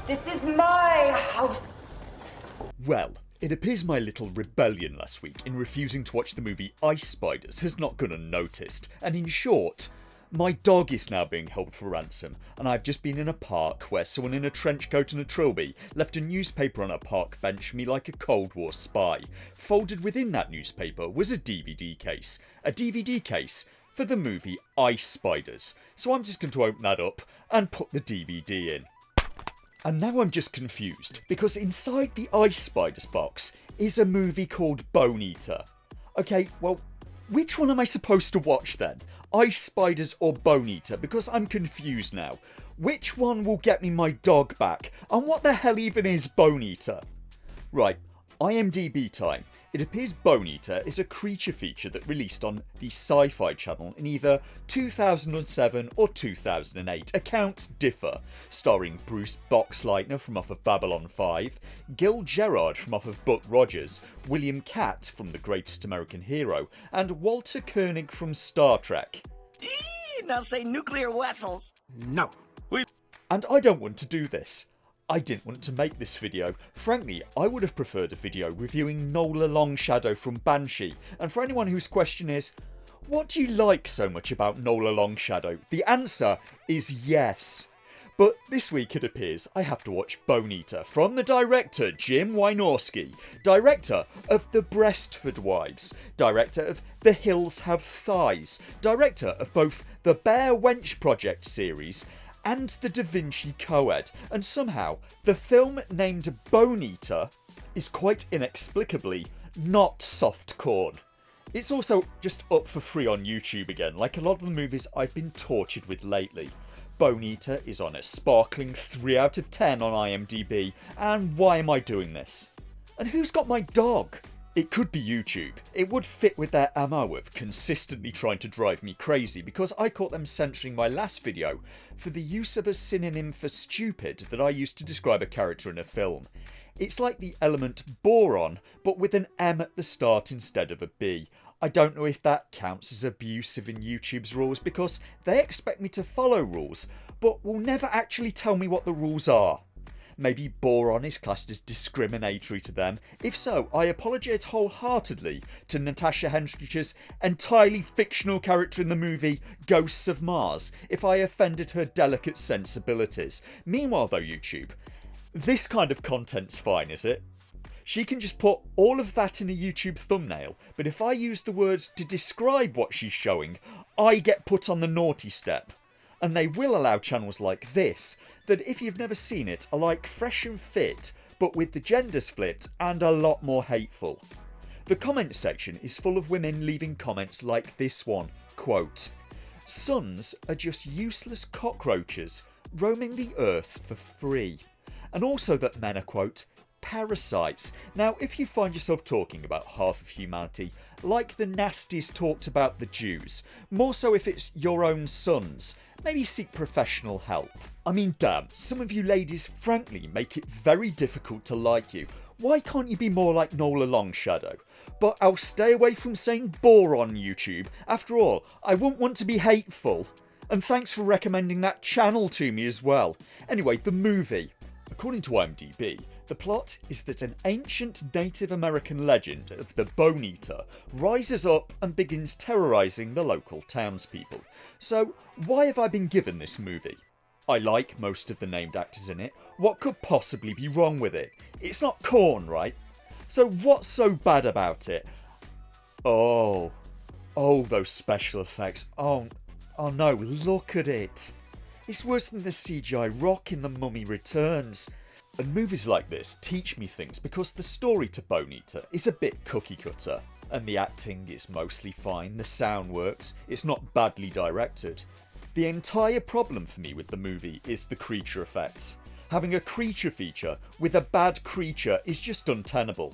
This is my house. Well, it appears my little rebellion last week in refusing to watch the movie Ice Spiders has not gone unnoticed, and in short, my dog is now being held for ransom, and I've just been in a park where someone in a trench coat and a trilby left a newspaper on a park bench for me like a Cold War spy. Folded within that newspaper was a DVD case. A DVD case for the movie Ice Spiders. So I'm just going to open that up and put the DVD in. And now I'm just confused, because inside the Ice Spiders box is a movie called Bone Eater. Okay, well, which one am I supposed to watch then? Ice Spiders or Bone Eater? Because I'm confused now. Which one will get me my dog back? And what the hell even is Bone Eater? Right, IMDb time. It appears Bone Eater is a creature feature that released on the Sci-Fi Channel in either 2007 or 2008. Accounts differ. Starring Bruce Boxleitner from off of Babylon 5, Gil Gerard from off of Buck Rogers, William Catt from The Greatest American Hero, and Walter Koenig from Star Trek. Now say nuclear vessels. No. And I don't want to do this. I didn't want to make this video. Frankly, I would have preferred a video reviewing Nola Longshadow from Banshee. And for anyone whose question is, what do you like so much about Nola Longshadow? The answer is yes. But this week it appears I have to watch Bone Eater from the director Jim Wynorski, director of The Breastfed Wives, director of The Hills Have Thighs, director of both the Bear Wench Project series and the Da Vinci Coed, and somehow the film named Bone Eater is quite inexplicably not soft corn. It's also just up for free on YouTube again, like a lot of the movies I've been tortured with lately. Bone Eater is on a sparkling 3 out of 10 on IMDb, and why am I doing this? And who's got my dog? It could be YouTube. It would fit with their MO of consistently trying to drive me crazy, because I caught them censoring my last video for the use of a synonym for stupid that I used to describe a character in a film. It's like the element boron, but with an M at the start instead of a B. I don't know if that counts as abusive in YouTube's rules, because they expect me to follow rules, but will never actually tell me what the rules are. Maybe boron is classed as discriminatory to them. If so, I apologise wholeheartedly to Natasha Henstridge's entirely fictional character in the movie Ghosts of Mars if I offended her delicate sensibilities. Meanwhile though, YouTube, this kind of content's fine, is it? She can just put all of that in a YouTube thumbnail, but if I use the words to describe what she's showing, I get put on the naughty step. And they will allow channels like this, that if you've never seen it, are like Fresh and Fit, but with the genders flipped and a lot more hateful. The comments section is full of women leaving comments like this one, quote, "Sons are just useless cockroaches roaming the earth for free." And also that men are, quote, "parasites." Now, if you find yourself talking about half of humanity, like the nasties talked about the Jews, more so if it's your own sons, maybe seek professional help. I mean, damn, some of you ladies frankly make it very difficult to like you. Why can't you be more like Nola Longshadow? But I'll stay away from saying bore on YouTube. After all, I wouldn't want to be hateful. And thanks for recommending that channel to me as well. Anyway, the movie. According to IMDb, the plot is that an ancient Native American legend of the Bone Eater rises up and begins terrorising the local townspeople. So, why have I been given this movie? I like most of the named actors in it. What could possibly be wrong with it? It's not corn, right? So what's so bad about it? Oh, those special effects. Oh no, look at it. It's worse than the CGI rock in The Mummy Returns. And movies like this teach me things because the story to Bone Eater is a bit cookie cutter. And the acting is mostly fine, the sound works, it's not badly directed. The entire problem for me with the movie is the creature effects. Having a creature feature with a bad creature is just untenable.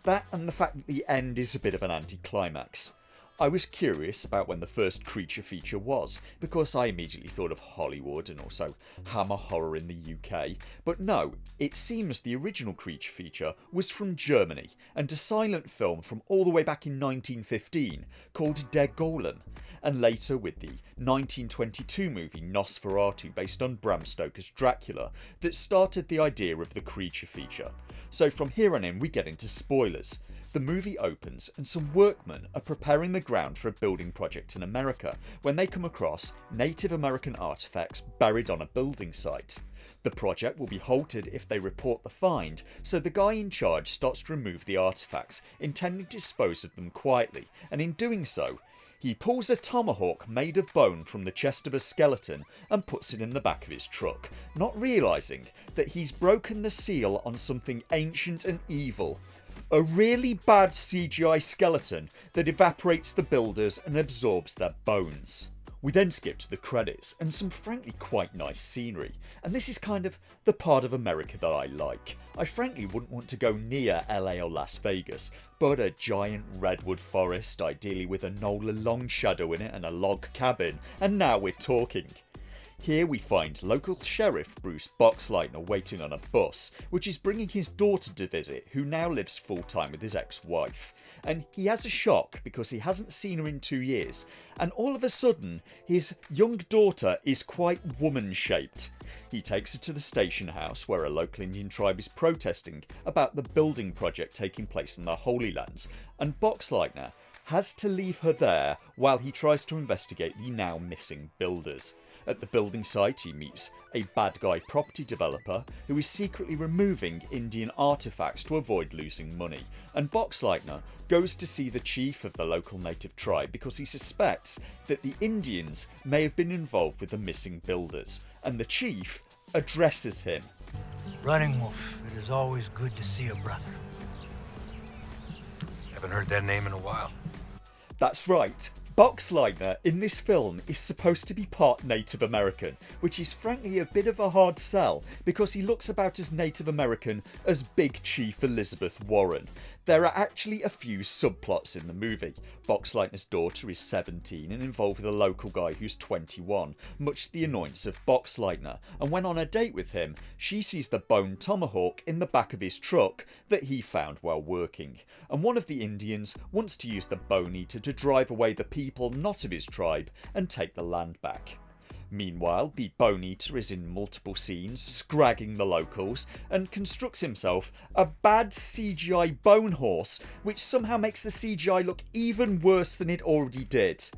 That and the fact that the end is a bit of an anticlimax. I was curious about when the first creature feature was, because I immediately thought of Hollywood and also Hammer Horror in the UK, but no, it seems the original creature feature was from Germany, and a silent film from all the way back in 1915 called Der Golem, and later with the 1922 movie Nosferatu based on Bram Stoker's Dracula that started the idea of the creature feature. So from here on in we get into spoilers. The movie opens and some workmen are preparing the ground for a building project in America when they come across Native American artefacts buried on a building site. The project will be halted if they report the find, so the guy in charge starts to remove the artefacts, intending to dispose of them quietly, and in doing so, he pulls a tomahawk made of bone from the chest of a skeleton and puts it in the back of his truck, not realising that he's broken the seal on something ancient and evil. A really bad CGI skeleton that evaporates the builders and absorbs their bones. We then skip to the credits and some frankly quite nice scenery, and this is kind of the part of America that I like. I frankly wouldn't want to go near LA or Las Vegas, but a giant redwood forest, ideally with a Nola Longshadow in it and a log cabin, and now we're talking. Here we find local sheriff Bruce Boxleitner waiting on a bus, which is bringing his daughter to visit, who now lives full time with his ex-wife. And he has a shock because he hasn't seen her in 2 years, and all of a sudden his young daughter is quite woman-shaped. He takes her to the station house where a local Indian tribe is protesting about the building project taking place in the Holy Lands, and Boxleitner has to leave her there while he tries to investigate the now missing builders. At the building site he meets a bad guy property developer who is secretly removing Indian artefacts to avoid losing money, and Boxleitner goes to see the chief of the local native tribe because he suspects that the Indians may have been involved with the missing builders, and the chief addresses him. Running Wolf, it is always good to see a brother. Haven't heard that name in a while. That's right. Boxleitner in this film is supposed to be part Native American, which is frankly a bit of a hard sell because he looks about as Native American as Big Chief Elizabeth Warren. There are actually a few subplots in the movie. Boxleitner's daughter is 17 and involved with a local guy who's 21, much to the annoyance of Boxleitner, and when on a date with him, she sees the bone tomahawk in the back of his truck that he found while working, and one of the Indians wants to use the bone eater to drive away the people not of his tribe and take the land back. Meanwhile, the Bone Eater is in multiple scenes, scragging the locals, and constructs himself a bad CGI bone horse, which somehow makes the CGI look even worse than it already did.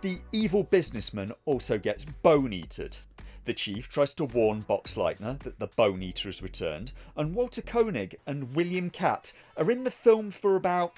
The evil businessman also gets bone eatered. The chief tries to warn Boxleitner that the Bone Eater has returned, and Walter Koenig and William Katt are in the film for about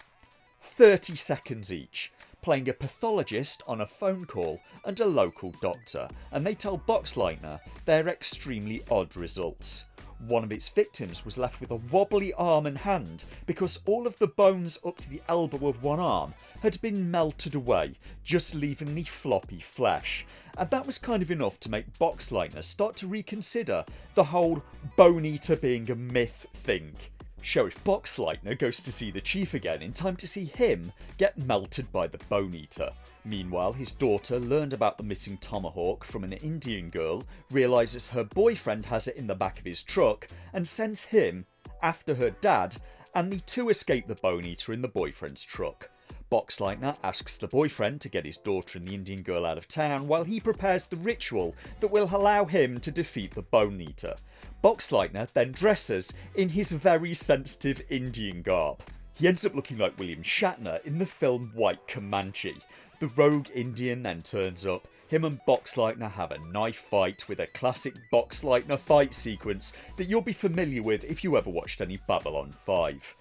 30 seconds each, playing a pathologist on a phone call and a local doctor, and they tell Boxleitner their extremely odd results. One of its victims was left with a wobbly arm and hand because all of the bones up to the elbow of one arm had been melted away, just leaving the floppy flesh. And that was kind of enough to make Boxleitner start to reconsider the whole Bone Eater being a myth thing. Sheriff Boxleitner goes to see the chief again in time to see him get melted by the Bone Eater. Meanwhile, his daughter learned about the missing tomahawk from an Indian girl, realises her boyfriend has it in the back of his truck, and sends him after her dad, and the two escape the Bone Eater in the boyfriend's truck. Boxleitner asks the boyfriend to get his daughter and the Indian girl out of town while he prepares the ritual that will allow him to defeat the Bone Eater. Boxleitner then dresses in his very sensitive Indian garb. He ends up looking like William Shatner in the film White Comanche. The rogue Indian then turns up. Him and Boxleitner have a knife fight with a classic Boxleitner fight sequence that you'll be familiar with if you ever watched any Babylon 5.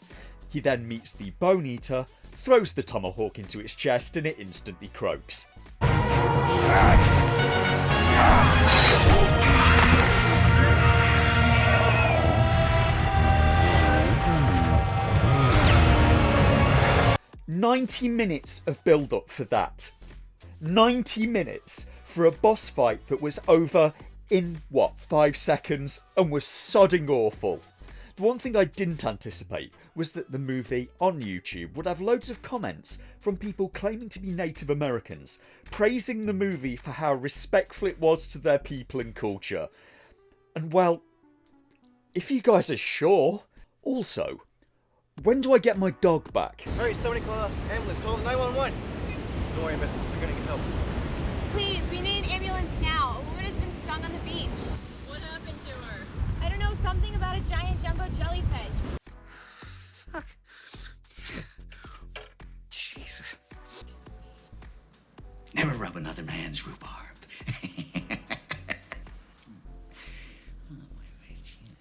He then meets the Bone Eater, throws the tomahawk into its chest, and it instantly croaks. 90 minutes of build-up for that. 90 minutes for a boss fight that was over in, 5 seconds and was sodding awful. The one thing I didn't anticipate was that the movie on YouTube would have loads of comments from people claiming to be Native Americans, praising the movie for how respectful it was to their people and culture. And well, if you guys are sure. Also, when do I get my dog back? Hurry, somebody call an ambulance, call 911. Don't worry, miss, they're gonna get help. Please, we need an ambulance now. A woman has been stung on the beach. What happened to her? I don't know, something about a giant jumbo jellyfish. Fuck. Jesus. Never rub another man's rhubarb.